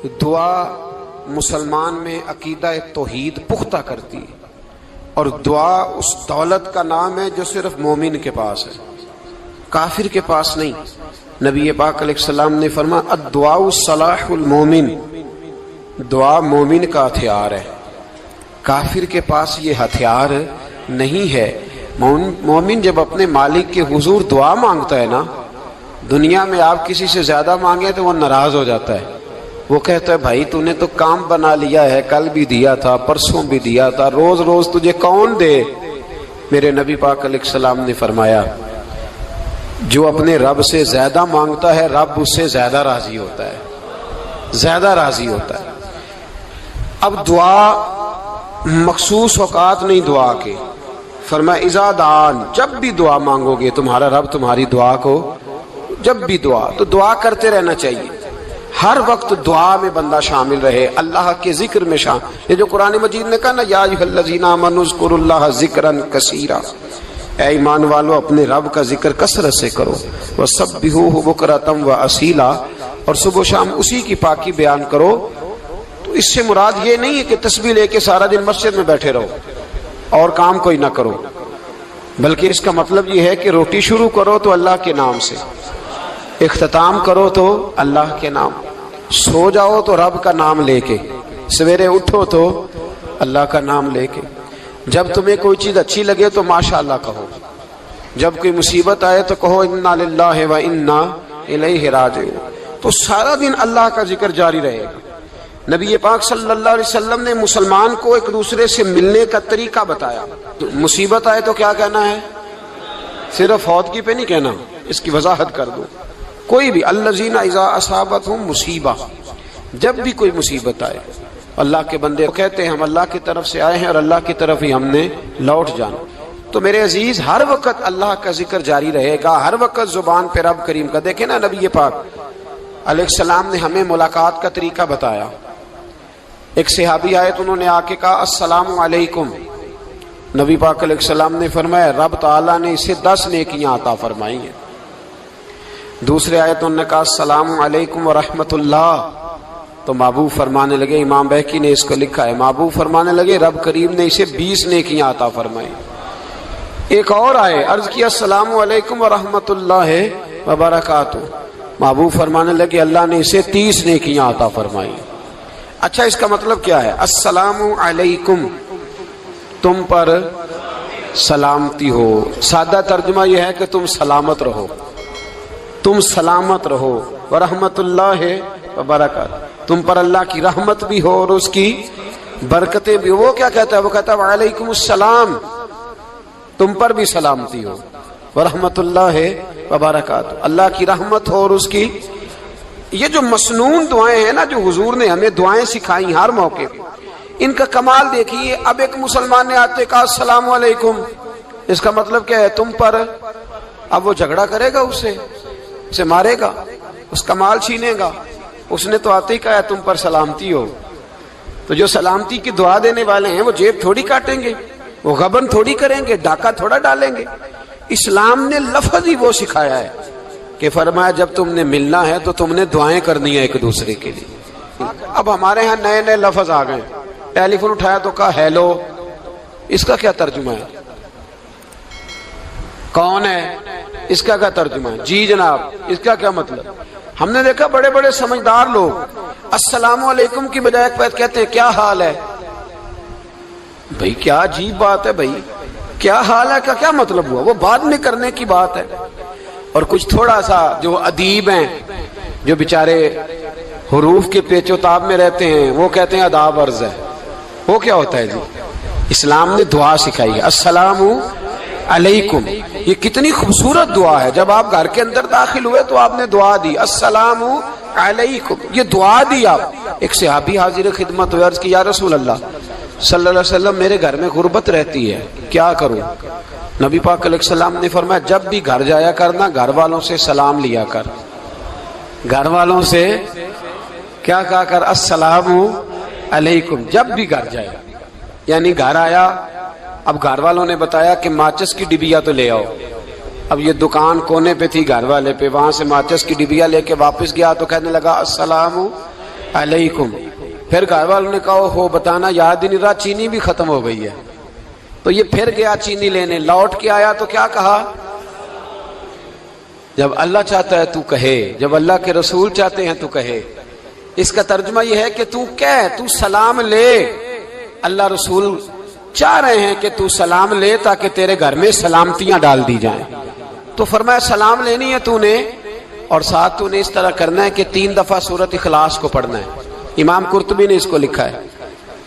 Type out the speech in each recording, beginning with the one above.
دعا مسلمان میں عقیدہ توحید پختہ کرتی ہے، اور دعا اس دولت کا نام ہے جو صرف مومن کے پاس ہے، کافر کے پاس نہیں۔ نبی پاک علیہ السلام نے فرمایا الدعاء صلاح المومن، دعا مومن کا ہتھیار ہے، کافر کے پاس یہ ہتھیار نہیں ہے۔ مومن جب اپنے مالک کے حضور دعا مانگتا ہے نا، دنیا میں آپ کسی سے زیادہ مانگیں تو وہ ناراض ہو جاتا ہے، وہ کہتا ہے بھائی تو نے تو کام بنا لیا ہے، کل بھی دیا تھا، پرسوں بھی دیا تھا، روز روز تجھے کون دے؟ میرے نبی پاک علیہ السلام نے فرمایا جو اپنے رب سے زیادہ مانگتا ہے رب اس سے زیادہ راضی ہوتا ہے، زیادہ راضی ہوتا ہے۔ اب دعا مخصوص اوقات نہیں دعا کے، فرمایا اذا دعان، جب بھی دعا مانگو گے تمہارا رب تمہاری دعا کو، جب بھی دعا تو دعا کرتے رہنا چاہیے، ہر وقت دعا میں بندہ شامل رہے، اللہ کے ذکر میں شامل۔ یہ جو قرآن مجید نے کہا نا یا ایھا الذین آمنوا اذکروا اللہ ذکرا کثیرا، اے ایمان والو اپنے رب کا ذکر کثرت سے کرو، وسبحوہ بکرۃ واصیلا، اور صبح و شام اسی کی پاکی بیان کرو۔ تو اس سے مراد یہ نہیں ہے کہ تسبیح لے کے سارا دن مسجد میں بیٹھے رہو اور کام کوئی نہ کرو، بلکہ اس کا مطلب یہ ہے کہ روٹی شروع کرو تو اللہ کے نام سے، اختتام کرو تو اللہ کے نام، سو جاؤ تو رب کا نام لے کے، سویرے اٹھو تو اللہ کا نام لے کے، جب تمہیں کوئی چیز اچھی لگے تو ماشاءاللہ کہو، جب کوئی مصیبت آئے تو کہو انا للہ و انا الیہ راجعون۔ تو سارا دن اللہ کا ذکر جاری رہے گا۔ نبی پاک صلی اللہ علیہ وسلم نے مسلمان کو ایک دوسرے سے ملنے کا طریقہ بتایا۔ مصیبت آئے تو کیا کہنا ہے؟ صرف فوت کی پہ نہیں کہنا، اس کی وضاحت کر دو۔ کوئی بھی الذین اذا اصابتہم مصیبہ، جب بھی کوئی مصیبت آئے اللہ کے بندے کہتے ہیں ہم اللہ کی طرف سے آئے ہیں اور اللہ کی طرف ہی ہم نے لوٹ جانا۔ تو میرے عزیز ہر وقت اللہ کا ذکر جاری رہے گا، ہر وقت زبان پہ رب کریم کا۔ دیکھیں نا نبی پاک علیہ السلام نے ہمیں ملاقات کا طریقہ بتایا۔ ایک صحابی آئے تو انہوں نے آ کے کہا السلام علیکم، نبی پاک علیہ السلام نے فرمایا رب تعالیٰ نے اسے 10 نیکیاں عطا فرمائی ہیں۔ دوسرے آئے تو انہوں نے کہا السلام علیکم ورحمۃ اللہ، تو محبوب فرمانے لگے، امام بہقی نے اس کو لکھا ہے، محبوب فرمانے لگے رب کریم نے اسے 20 نیکیاں عطا فرمائی۔ ایک اور آئے، عرض کیا السلام علیکم ورحمۃ اللہ وبرکاتہ، محبوب فرمانے لگے اللہ نے اسے 30 نیکیاں عطا فرمائی۔ اچھا اس کا مطلب کیا ہے؟ السلام علیکم، تم پر سلامتی ہو، سادہ ترجمہ یہ ہے کہ تم سلامت رہو، تم سلامت رہو، ورحمۃ اللہ وبرکاتہ، تم پر اللہ کی رحمت بھی ہو اور اس کی برکتیں بھی ہو۔ وہ کیا کہتا ہے؟ وہ کہتا ہے وعلیکم السلام، تم پر بھی سلامتی ہو، ورحمۃ اللہ وبرکاتہ، اللہ کی رحمت ہو اور اس کی۔ یہ جو مسنون دعائیں ہیں نا جو حضور نے ہمیں دعائیں سکھائی ہر موقع پہ، ان کا کمال دیکھیے۔ اب ایک مسلمان نے آتے کہا السلام علیکم، اس کا مطلب کیا ہے؟ تم پر۔ اب وہ جھگڑا کرے گا اس سے، اسے مارے گا، اس کا مال چھینے گا؟ اس نے تو آتے ہی کہا تم پر سلامتی ہو۔ تو جو سلامتی کی دعا دینے والے ہیں وہ جیب تھوڑی کاٹیں گے، وہ غبن تھوڑی کریں گے، ڈاکہ تھوڑا ڈالیں گے۔ اسلام نے لفظ ہی وہ سکھایا ہے کہ فرمایا جب تم نے ملنا ہے تو تم نے دعائیں کرنی ہیں ایک دوسرے کے لیے۔ اب ہمارے ہاں نئے نئے لفظ آ گئے، ٹیلی فون اٹھایا تو کہا ہیلو، اس کا کیا ترجمہ ہے؟ کون ہے، اس کا کیا ترجمہ ہے؟ جی جناب، اس کا کیا مطلب؟ ہم نے دیکھا بڑے بڑے سمجھدار لوگ السلام علیکم کی بجائے کہتے ہیں کیا حال ہے۔ بھئی کیا عجیب بات ہے، بھئی کیا حال ہے کا کیا مطلب ہوا؟ وہ بعد میں کرنے کی بات ہے۔ اور کچھ تھوڑا سا جو ادیب ہیں، جو بیچارے حروف کے پیچ و تاب میں رہتے ہیں، وہ کہتے ہیں آداب عرض ہے۔ وہ کیا ہوتا ہے جی؟ اسلام نے دعا سکھائی ہے السلام علیکم، یہ کتنی خوبصورت دعا ہے۔ جب آپ گھر کے اندر داخل ہوئے تو آپ نے دعا دی السلام علیکم، یہ دعا دی آپ۔ ایک صحابی حاضر خدمت ہوئے، عرض کی یا رسول اللہ صلی اللہ علیہ وسلم میرے گھر میں غربت رہتی ہے، کیا کروں؟ نبی پاک علیہ السلام نے فرمایا جب بھی گھر جایا کرنا گھر والوں سے سلام لیا کر، گھر والوں سے کیا کہا کر؟ السلام علیکم، جب بھی گھر جائے۔ یعنی گھر آیا، اب گھر والوں نے بتایا کہ ماچس کی ڈبیا تو لے آؤ۔ اب یہ دکان کونے پہ تھی گھر والے پہ، وہاں سے ماچس کی ڈبیا لے کے واپس گیا تو کہنے لگا السلام علیکم. پھر گھر والوں نے کہا ہو بتانا یاد ہی نہیں رہا, چینی بھی ختم ہو گئی ہے. تو یہ پھر گیا چینی لینے, لوٹ کے آیا تو کیا کہا؟ جب اللہ چاہتا ہے تو کہے, جب اللہ کے رسول چاہتے ہیں تو کہے. اس کا ترجمہ یہ ہے کہ تو کہہ, تو سلام لے. اللہ رسول چاہ رہے ہیں کہ تو سلام لے تاکہ تیرے گھر میں سلامتیاں ڈال دی جائیں. تو فرمایا سلام لینی ہے تو نے, اور ساتھ تو نے اس طرح کرنا ہے کہ 3 دفعہ سورۃ اخلاص کو پڑھنا ہے. امام قرطبی نے اس کو لکھا ہے.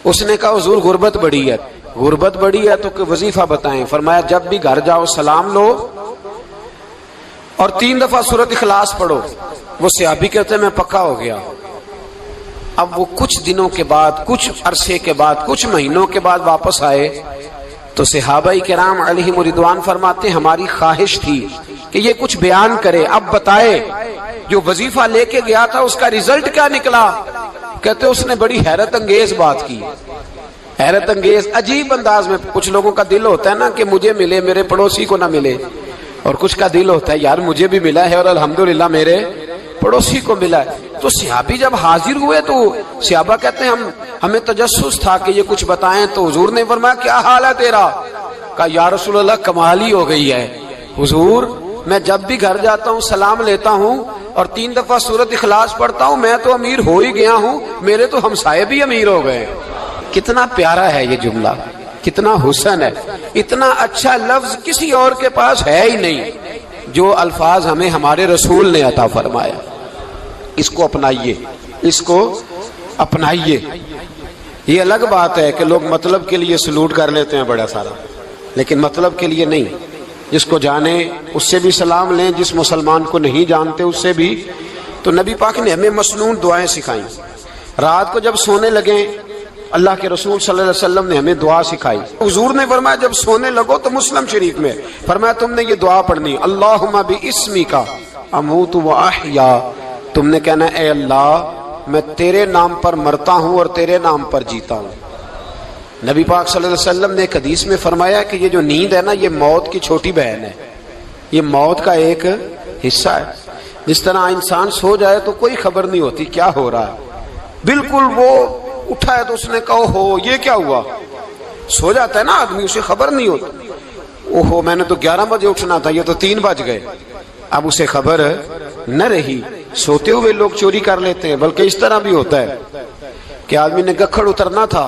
اس نے کہا حضور غربت بڑی ہے, غربت بڑی ہے تو کہ وظیفہ بتائیں. فرمایا جب بھی گھر جاؤ سلام لو اور 3 دفعہ سورۃ اخلاص پڑھو. وہ صحابی کہتے ہیں میں پکا ہو گیا. اب وہ کچھ دنوں کے بعد, کچھ عرصے کے بعد, کچھ مہینوں کے بعد واپس آئے تو صحابہ کرام علیہم رضوان فرماتے ہیں ہماری خواہش تھی کہ یہ کچھ بیان کرے, اب بتائے جو وظیفہ لے کے گیا تھا اس کا رزلٹ کیا نکلا. کہتے اس نے بڑی حیرت انگیز بات کی, حیرت انگیز عجیب انداز میں. کچھ لوگوں کا دل ہوتا ہے نا کہ مجھے ملے میرے پڑوسی کو نہ ملے, اور کچھ کا دل ہوتا ہے یار مجھے بھی ملا ہے اور الحمدللہ میرے پڑوسی کو ملا ہے. تو صحابی جب حاضر ہوئے تو صحابہ کہتے ہیں ہمیں تجسس تھا کہ یہ کچھ بتائیں. تو حضور نے فرمایا کیا حال ہے تیرا؟ کہا یا رسول اللہ کمال ہی ہو گئی ہے حضور, میں جب بھی گھر جاتا ہوں سلام لیتا ہوں اور 3 دفعہ سورۃ اخلاص پڑھتا ہوں. میں تو امیر ہو ہی گیا ہوں, میرے تو ہمسائے بھی امیر ہو گئے. کتنا پیارا ہے یہ جملہ, کتنا حسن ہے. اتنا اچھا لفظ کسی اور کے پاس ہے ہی نہیں جو الفاظ ہمیں ہمارے رسول نے عطا فرمایا. اس کو اپنائیے, اس کو اپنائیے. یہ الگ بات ہے کہ لوگ مطلب کے لیے سلوٹ کر لیتے ہیں بڑا سارا, لیکن مطلب کے لیے نہیں. جس کو جانے اس سے بھی سلام لیں, جس مسلمان کو نہیں جانتے اس سے بھی. تو نبی پاک نے ہمیں مسنون دعائیں سکھائیں. رات کو جب سونے لگیں اللہ کے رسول صلی اللہ علیہ وسلم نے ہمیں دعا سکھائی. حضور نے فرمایا جب سونے لگو تو مسلم شریف میں فرمایا تم نے یہ دعا پڑھنی, اللہم باسمک اموت و احیا. تم نے کہنا اے اللہ میں تیرے نام پر مرتا ہوں اور تیرے نام پر جیتا ہوں. نبی پاک صلی اللہ علیہ وسلم نے ایک حدیث میں فرمایا کہ یہ جو نیند ہے نا یہ موت کی چھوٹی بہن ہے, یہ موت کا ایک حصہ ہے. جس طرح انسان سو جائے تو کوئی خبر نہیں ہوتی کیا ہو رہا ہے, بالکل وہ اٹھا ہے تو اس نے کہا ہو یہ کیا ہوا. سو جاتا ہے نا آدمی, اسے خبر نہیں ہوتی. اوہو میں نے تو 11 بجے اٹھنا تھا, یہ تو 3 بج گئے. اب اسے خبر نہ رہی. سوتے ہوئے لوگ چوری کر لیتے ہیں, بلکہ اس طرح بھی ہوتا ہے کہ آدمی نے گکھڑ اترنا تھا,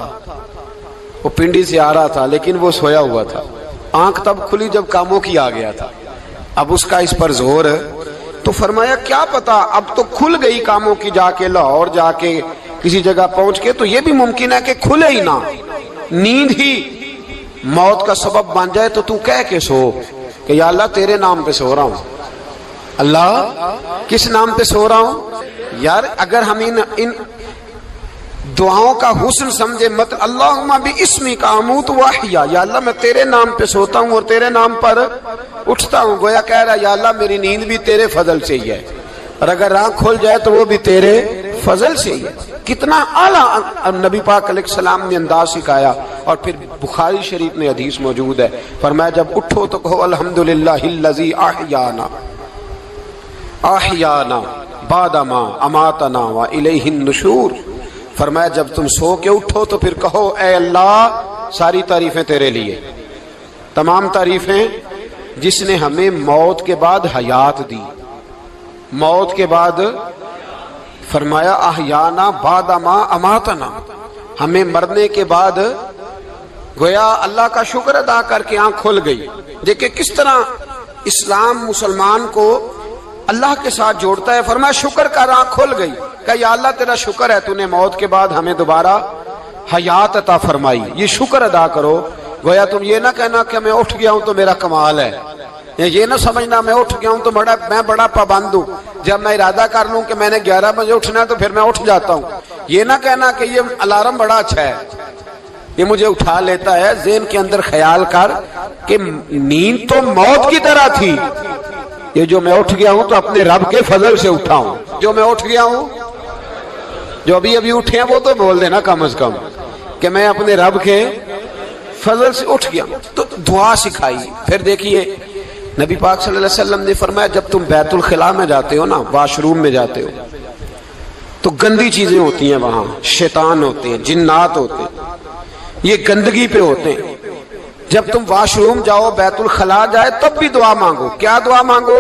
وہ پنڈی سے آ رہا تھا لیکن وہ سویا ہوا تھا. آنکھ تب کھلی جب کاموں کی آ گیا تھا. اب اس کا اس پر زور, تو فرمایا کیا پتا اب تو کھل گئی کاموں کی, جا کے لاہور جا کے کسی جگہ پہنچ کے. تو یہ بھی ممکن ہے کہ کھلے ہی نہ, نیند ہی موت کا سبب بن جائے. تو کہہ کے سو کہ یا اللہ تیرے نام پہ سو رہا ہوں. اللہ کس نام پہ سو رہا ہوں؟ یار اگر ہم ان دعاؤں کا حسن سمجھے مت, اللہم باسمک اموت و احیا, یا اللہ میں تیرے نام پہ سوتا ہوں اور تیرے نام پر اٹھتا ہوں. گویا کہہ رہا یا اللہ میری نیند بھی تیرے فضل سے ہی ہے, اور اگر آنکھ کھل جائے تو وہ بھی تیرے فضل سے ہی ہے. کتنا اعلیٰ نبی پاک علیہ السلام نے انداز سکھایا. اور پھر بخاری شریف میں حدیث موجود ہے, فرمایا جب اٹھو تو کہو الحمدللہ الذی احیانا بعد ما اماتنا والیہ النشور. فرمایا جب تم سو کے اٹھو تو پھر کہو اے اللہ ساری تعریفیں تیرے لیے, تمام تعریفیں جس نے ہمیں موت کے بعد حیات دی. موت کے بعد فرمایا احیانا بعد ما اماتنا, ہمیں مرنے کے بعد گویا اللہ کا شکر ادا کر کے آنکھ کھل گئی. دیکھیں کس طرح اسلام مسلمان کو اللہ کے ساتھ جوڑتا ہے. فرمایا شکر کر, آنکھ کھل گئی. کہ یا اللہ تیرا شکر ہے تو نے موت کے بعد ہمیں دوبارہ حیات عطا فرمائی, یہ شکر ادا کرو. گویا تم یہ نہ کہنا کہ میں اٹھ گیا ہوں تو میرا کمال ہے, یہ نہ سمجھنا میں اٹھ گیا ہوں تو میں بڑا پابند ہوں, جب میں ارادہ کر لوں کہ میں نے 11 بجے اٹھنا ہے تو پھر میں اٹھ جاتا ہوں. یہ نہ کہنا کہ یہ الارم بڑا اچھا ہے, یہ مجھے اٹھا لیتا ہے. ذہن کے اندر خیال کر کہ نیند تو موت کی طرح تھی, یہ جو میں اٹھ گیا ہوں تو اپنے رب کے فضل سے اٹھا ہوں. جو میں اٹھ گیا ہوں, جو ابھی اٹھے ہیں وہ تو بول دینا کم از کم کہ میں اپنے رب کے فضل سے اٹھ گیا. تو دعا سکھائی. پھر دیکھیے نبی پاک صلی اللہ علیہ وسلم نے فرمایا جب تم بیت الخلاء میں جاتے ہو نا, واش روم میں جاتے ہو, تو گندی چیزیں ہوتی ہیں وہاں، شیطان ہوتے ہیں، جنات ہوتے ہیں، یہ گندگی پہ ہوتے ہیں۔ جب تم واش روم جاؤ، بیت الخلا جائے، تب بھی دعا مانگو۔ کیا دعا مانگو؟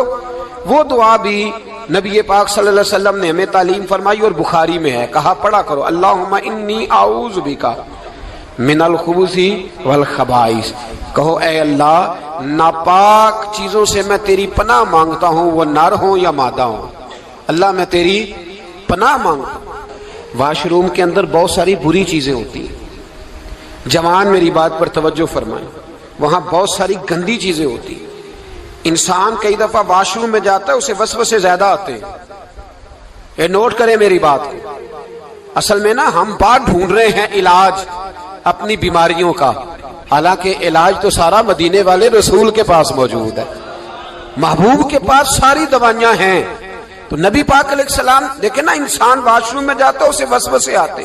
وہ دعا بھی نبی پاک صلی اللہ علیہ وسلم نے ہمیں تعلیم فرمائی اور بخاری میں ہے، کہا پڑھا کرو اللہم انی اعوذ بک من الخبث والخبائث۔ کہو اے اللہ، ناپاک چیزوں سے میں تیری پناہ مانگتا ہوں، وہ نر ہوں یا مادہ ہوں۔ اللہ میں تیری پناہ مانگتا ہوں۔ واش روم کے اندر بہت ساری بری چیزیں ہوتی ہیں، جوان میری بات پر توجہ فرمائیں، وہاں بہت ساری گندی چیزیں ہوتی ہیں۔ انسان کئی دفعہ واش روم میں جاتا ہے، اسے وسوسے زیادہ آتے ہیں۔ یہ نوٹ کریں میری بات کو۔ اصل میں نا ہم بات ڈھونڈ رہے ہیں علاج اپنی بیماریوں کا، حالانکہ علاج تو سارا مدینے والے رسول کے پاس موجود ہے، محبوب کے پاس ساری دوائیاں ہیں۔ تو نبی پاک علیہ السلام دیکھیں نا، انسان واش روم میں جاتا ہے، اسے وسوسے آتے،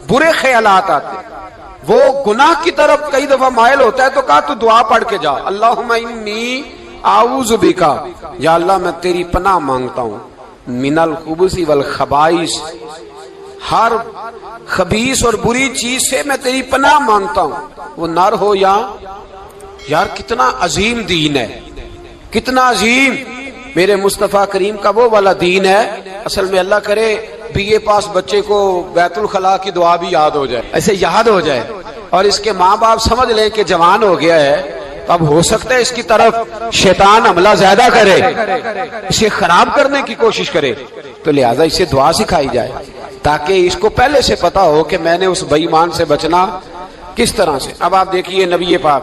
برے خیالات آتے، وہ گناہ کی طرف کئی دفعہ مائل ہوتا ہے، تو کہا تو دعا پڑھ کے جا، اللہم انی اعوذ بک، یا اللہ میں تیری پناہ مانگتا ہوں، من الخبث والخبائث، ہر خبیث اور بری چیز سے میں تیری پناہ مانگتا ہوں، وہ نر ہو یا یار کتنا عظیم دین ہے، کتنا عظیم میرے مصطفیٰ کریم کا وہ والا دین ہے۔ اصل میں اللہ کرے بی اے پاس بچے کو بیت الخلا کی دعا بھی یاد ہو جائے، ایسے یاد ہو جائے، اور اس کے ماں باپ سمجھ لیں کہ جوان ہو گیا ہے، اب ہو سکتا ہے اس کی طرف شیطان حملہ زیادہ کرے، اسے خراب کرنے کی کوشش کرے، تو لہٰذا اسے دعا سکھائی جائے تاکہ اس کو پہلے سے پتا ہو کہ میں نے اس بے ایمان سے بچنا کس طرح سے۔ اب آپ دیکھیے نبی پاک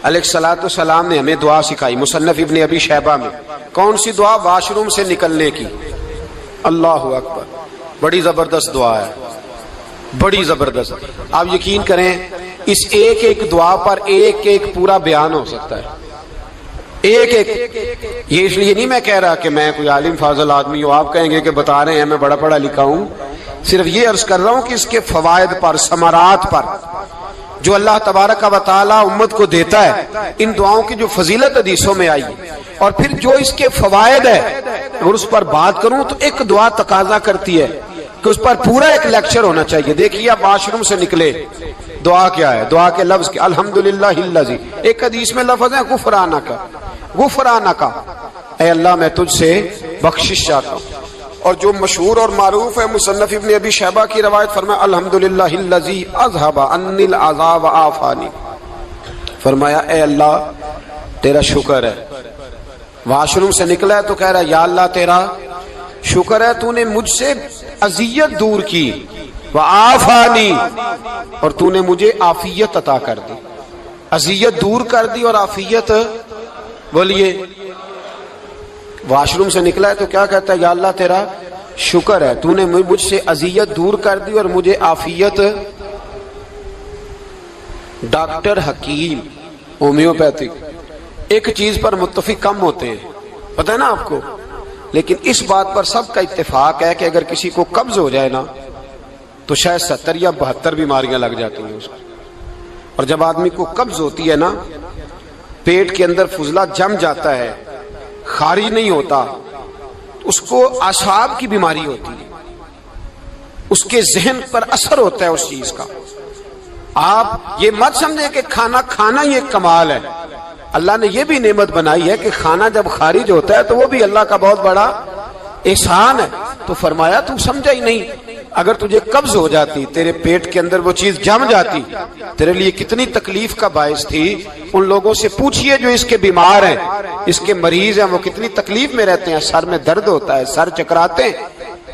علیہ الصلوۃ والسلام نے ہمیں دعا سکھائی، مصنف ابن ابی شیبہ میں۔ کون سی دعا؟ واش روم سے نکلنے کی۔ اللہ اکبر، بڑی زبردست دعا ہے، بڑی زبردست۔ آپ یقین کریں اس ایک ایک دعا پر ایک ایک پورا بیان ہو سکتا ہے، ایک ایک۔ یہ اس لیے نہیں میں کہہ رہا کہ میں کوئی عالم فاضل آدمی ہوں، آپ کہیں گے کہ بتا رہے ہیں میں بڑا پڑھا لکھا ہوں، صرف یہ عرض کر رہا ہوں کہ اس کے فوائد پر، ثمرات پر جو اللہ تبارک و تعالی امت کو دیتا ہے، ان دعاؤں کی جو فضیلت حدیثوں میں آئی، اور پھر جو اس کے فوائد ہے، اگر اس پر بات کروں تو ایک دعا تقاضا کرتی ہے کہ اس پر پورا ایک لیکچر ہونا چاہیے۔ دیکھیے آپ واش روم سے نکلے، دعا کیا ہے؟ دعا کے لفظ کیا؟ الحمدللہ الذی، ایک حدیث میں لفظ ہے غفرانک، غفرانک، اے اللہ میں تجھ سے بخشش چاہتا ہوں۔ اور جو مشہور اور معروف ہے مصنف ابن ابی شیبہ کی روایت، فرمایا الحمدللہ الذی اذھب عنی العذاب وعافانی، فرمایا اے اللہ تیرا شکر ہے۔ واش روم سے نکلا ہے تو کہہ رہا ہے یا اللہ تیرا شکر ہے، تو نے مجھ سے اذیت دور کی، وعافانی، اور تو نے مجھے عافیت عطا کر دی، اذیت دور کر دی اور عافیت۔ بولیے، واش روم سے نکلا ہے تو کیا کہتا ہے؟ یا اللہ تیرا شکر ہے، تو نے مجھ سے اذیت دور کر دی اور مجھے عافیت۔ ڈاکٹر حکیم ہومیوپیتھک ایک چیز پر متفق کم ہوتے ہیں، پتہ ہے نا آپ کو، لیکن اس بات پر سب کا اتفاق ہے کہ اگر کسی کو قبض ہو جائے نا تو شاید 70 یا 72 بیماریاں لگ جاتی ہیں اس کو۔ اور جب آدمی کو قبض ہوتی ہے نا، پیٹ کے اندر فضلہ جم جاتا ہے، خارج نہیں ہوتا، اس کو اعصاب کی بیماری ہوتی ہے، اس کے ذہن پر اثر ہوتا ہے اس چیز کا۔ آپ یہ مت سمجھیں کہ کھانا کھانا یہ ایک کمال ہے، اللہ نے یہ بھی نعمت بنائی ہے کہ کھانا جب خارج ہوتا ہے تو وہ بھی اللہ کا بہت بڑا احسان ہے۔ تو فرمایا تو سمجھا ہی نہیں، اگر تجھے قبض ہو جاتی، تیرے پیٹ کے اندر وہ چیز جم جاتی، تیرے لیے کتنی تکلیف کا باعث تھی۔ ان لوگوں سے پوچھئے جو اس کے بیمار ہیں، اس کے مریض ہیں، وہ کتنی تکلیف میں رہتے ہیں، سر میں درد ہوتا ہے، سر چکراتے ہیں۔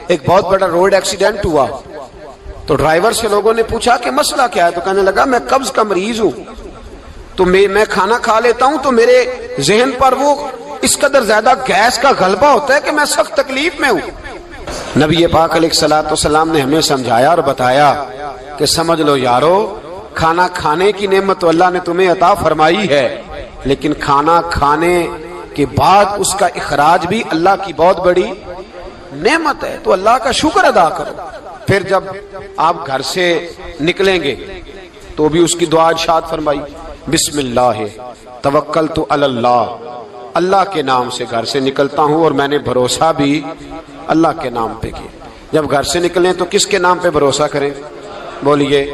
ایک بہت بڑا روڈ ایکسیڈنٹ ہوا تو ڈرائیور سے لوگوں نے پوچھا کہ مسئلہ کیا ہے، تو کہنے لگا میں قبض کا مریض ہوں، تو میں کھانا کھا لیتا ہوں تو میرے ذہن پر وہ اس قدر زیادہ گیس کا غلبہ ہوتا ہے کہ میں سخت تکلیف میں ہوں۔ نبی پاک علیہ الصلوۃ والسلام نے ہمیں سمجھایا اور بتایا کہ سمجھ لو یارو، کھانا کھانے کی نعمت تو اللہ نے تمہیں عطا فرمائی ہے، لیکن کھانا کھانے کے بعد اس کا اخراج بھی اللہ کی بہت بڑی نعمت ہے، تو اللہ کا شکر ادا کرو۔ پھر جب آپ گھر سے نکلیں گے تو بھی اس کی دعا ارشاد فرمائی، بسم اللہ توکلت علی اللہ، اللہ کے نام سے گھر سے نکلتا ہوں اور میں نے بھروسہ بھی اللہ کے نام پہ کیا۔ جب گھر سے نکلیں تو کس کے نام پہ بھروسہ کریں؟ بولیے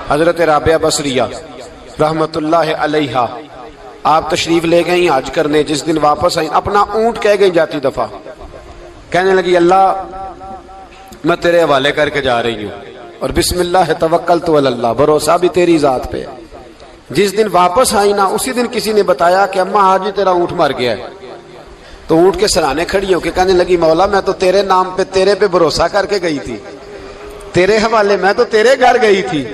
حضرت رابعہ بصریہ رحمت اللہ علیہا، آپ تشریف لے گئیں حج کرنے، جس دن واپس آئیں اپنا اونٹ کہہ گئی جاتی دفعہ، کہنے لگی اللہ میں تیرے حوالے کر کے جا رہی ہوں اور بسم اللہ توکلت علی اللہ، بھروسہ بھی تیری ذات پہ ہے۔ جس دن واپس آئی نا اسی دن کسی نے بتایا کہ اماں آج ہی تیرا اونٹ مر گیا ہے، تو اونٹ کے سرانے کھڑی ہو کے کہنے لگی مولا میں تو تیرے نام پہ تیرے پہ بھروسہ کر کے گئی تھی، تیرے حوالے میں تو تیرے گھر گئی تھی۔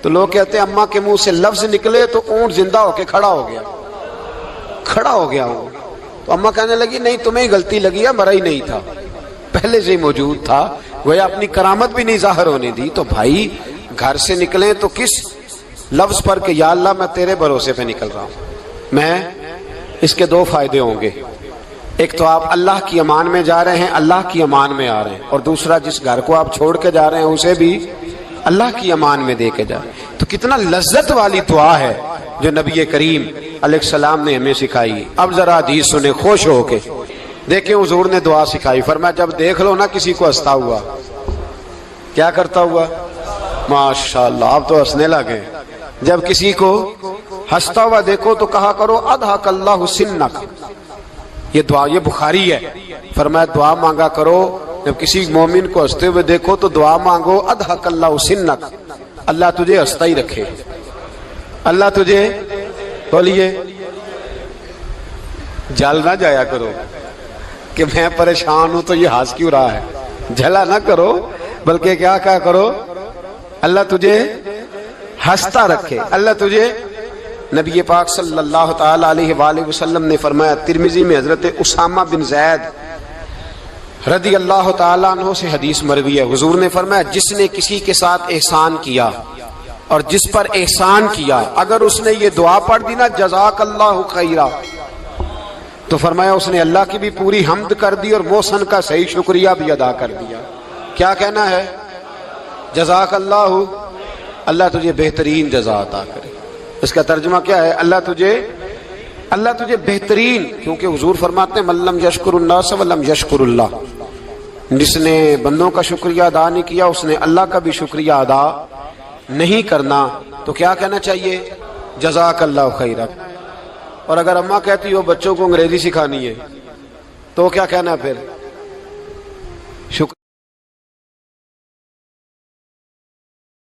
تو لوگ کہتے ہیں اماں کے منہ سے لفظ نکلے تو اونٹ زندہ ہو کے کھڑا ہو گیا، کھڑا ہو گیا ہوں۔ تو اماں کہنے لگی نہیں تمہیں ہی غلطی لگی ہے، مرا ہی نہیں تھا، پہلے سے ہی موجود تھا، گویا اپنی کرامت بھی نہیں ظاہر ہونے دی۔ تو بھائی گھر سے نکلیں تو کس لفظ پر کہ یا اللہ میں تیرے بھروسے پہ نکل رہا ہوں میں، اس کے دو فائدے ہوں گے، ایک تو آپ اللہ کی امان میں جا رہے ہیں، اللہ کی امان میں آ رہے ہیں، اور دوسرا جس گھر کو آپ چھوڑ کے جا رہے ہیں اسے بھی اللہ کی امان میں دے کے جا رہے ہیں۔ تو کتنا لذت والی دعا ہے جو نبی کریم علیہ السلام نے ہمیں سکھائی۔ اب ذرا حدیث سنیں خوش ہو کے، دیکھیں حضور نے دعا سکھائی، فرمایا جب دیکھ لو نا کسی کو ہنستا ہوا، کیا کرتا ہوا؟ ماشاءاللہ آپ تو ہنسنے لگے۔ جب کسی کو ہنستا ہوا دیکھو تو کہا کرو اضحک اللہ سنک، یہ دعا یہ بخاری ہے، فرمایا دعا مانگا کرو جب کسی مومن کو ہنستے ہوئے دیکھو تو دعا مانگو اضحک اللہ سنک، اللہ تجھے ہنستا ہی رکھے، اللہ تجھے، بولیے جل نہ جایا کرو کہ میں پریشان ہوں تو یہ ہنس کیوں رہا ہے، جھلا نہ کرو، بلکہ کیا کہا کرو اللہ تجھے ہنستا رکھے، اللہ تجھے۔ نبی پاک صلی اللہ تعالی علیہ وآلہ وسلم نے فرمایا، ترمذی میں حضرت اسامہ بن زید رضی اللہ تعالیٰ عنہ سے حدیث مروی ہے، حضور نے فرمایا جس نے کسی کے ساتھ احسان کیا اور جس پر احسان کیا، اگر اس نے یہ دعا پڑھ دی نا جزاک اللہ خیرا، تو فرمایا اس نے اللہ کی بھی پوری حمد کر دی اور محسن کا صحیح شکریہ بھی ادا کر دیا۔ کیا کہنا ہے؟ جزاک اللہ، اللہ تجھے بہترین جزا عطا کرے۔ اس کا ترجمہ کیا ہے؟ اللہ تجھے بہترین، کیونکہ حضور فرماتے ہیں من لم یشکر الناس ولم یشکر اللہ، جس نے بندوں کا شکریہ ادا نہیں کیا اس نے اللہ کا بھی شکریہ ادا نہیں کرنا۔ تو کیا کہنا چاہیے؟ جزاک اللہ خیرا۔ اور اگر اماں کہتی ہو بچوں کو انگریزی سکھانی ہے تو کیا کہنا پھر؟ شکر